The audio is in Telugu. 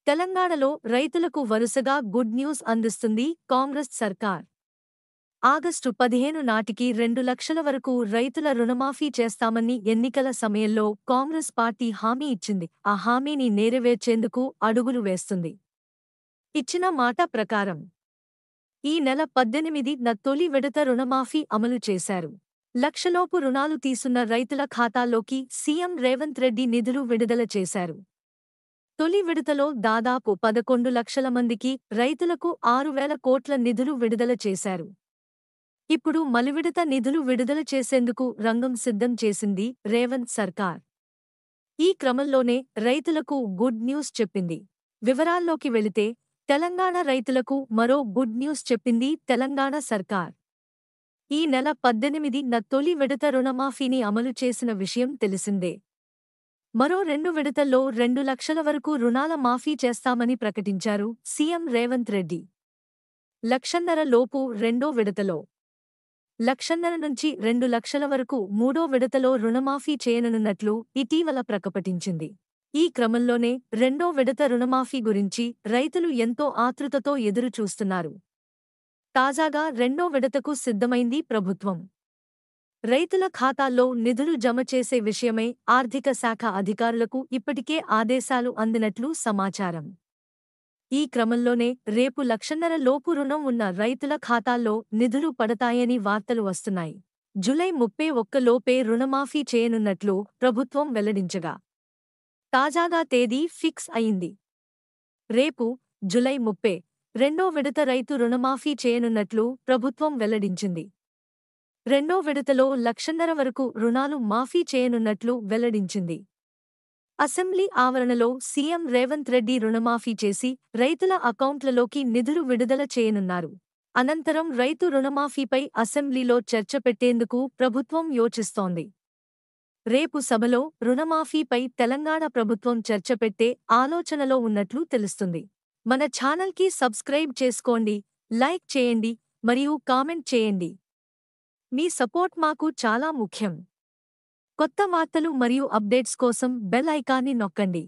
తెలంగాణలో రైతులకు వరుసగా గుడ్ న్యూస్ అందిస్తుంది కాంగ్రెస్ సర్కార్. ఆగస్టు 15 నాటికి 2 లక్షల వరకు రైతుల రుణమాఫీ చేస్తామని ఎన్నికల సమయంలో కాంగ్రెస్ పార్టీ హామీ ఇచ్చింది. ఆ హామీని నెరవేర్చేందుకు అడుగులు వేస్తుంది. ఇచ్చిన మాట ప్రకారం ఈ నెల 18న తొలి విడత రుణమాఫీ అమలు చేశారు. లక్షలోపు రుణాలు తీసున్న రైతుల ఖాతాల్లోకి సీఎం రేవంత్ రెడ్డి నిధులు విడుదల చేశారు. తొలి విడతలో దాదాపు 11 లక్షల మందికి రైతులకు 6,000 కోట్ల నిధులు విడుదల చేశారు. ఇప్పుడు మలివిడత నిధులు విడుదల చేసేందుకు రంగం సిద్ధం చేసింది రేవంత్ సర్కార్. ఈ క్రమంలోనే రైతులకు గుడ్ న్యూస్ చెప్పింది. వివరాల్లోకి వెళితే తెలంగాణ రైతులకు మరో గుడ్ న్యూస్ చెప్పింది తెలంగాణ సర్కార్. ఈ నెల 18న తొలి విడత రుణమాఫీని అమలు చేసిన విషయం తెలిసిందే. మరో 2 విడతల్లో 2 లక్షల వరకు రుణాల మాఫీ చేస్తామని ప్రకటించారు సీఎం రేవంత్ రెడ్డి. 1,50,000 లోపు రెండో విడతలో, 1,50,000 నుంచి 2 లక్షల వరకు మూడో విడతలో రుణమాఫీ చేయనున్నట్లు ఇటీవల ప్రకటించింది. ఈ క్రమంలోనే రెండో విడత రుణమాఫీ గురించి రైతులు ఎంతో ఆతృతతో ఎదురు చూస్తున్నారు. తాజాగా రెండో విడతకు సిద్ధమైంది ప్రభుత్వం. రైతుల ఖాతాల్లో నిధులు జమ చేసే విషయమై ఆర్థిక శాఖ అధికారులకు ఇప్పటికే ఆదేశాలు అందినట్లు సమాచారం. ఈ క్రమంలోనే రేపు 1,50,000 లోపు రుణం ఉన్న రైతుల ఖాతాల్లో నిధులు పడతాయని వార్తలు వస్తున్నాయి. జూలై 31 లోపే రుణమాఫీ చేయనున్నట్లు ప్రభుత్వం వెల్లడించగా, తాజాగా తేదీ ఫిక్స్ అయింది. రేపు జూలై 30 రెండో విడత రైతు రుణమాఫీ చేయనున్నట్లు ప్రభుత్వం వెల్లడించింది. రెండో విడతలో 1,50,000 వరకు రుణాలు మాఫీ చేయనున్నట్లు వెల్లడించింది. అసెంబ్లీ ఆవరణలో సీఎం రేవంత్ రెడ్డి రుణమాఫీ చేసి రైతుల అకౌంట్లలోకి నిధులు విడుదల చేయనున్నారు. అనంతరం రైతు రుణమాఫీపై అసెంబ్లీలో చర్చ పెట్టేందుకు ప్రభుత్వం యోచిస్తోంది. రేపు సభలో రుణమాఫీపై తెలంగాణ ప్రభుత్వం చర్చ పెట్టే ఆలోచనలో ఉన్నట్లు తెలుస్తుంది. మన ఛానల్కి సబ్స్క్రైబ్ చేసుకోండి, లైక్ చేయండి మరియు కామెంట్ చేయండి. మీ సపోర్ట్ మాకు చాలా ముఖ్యం. కొత్త వార్తలు మరియు అప్డేట్స్ కోసం బెల్ ఐకాన్ని నొక్కండి.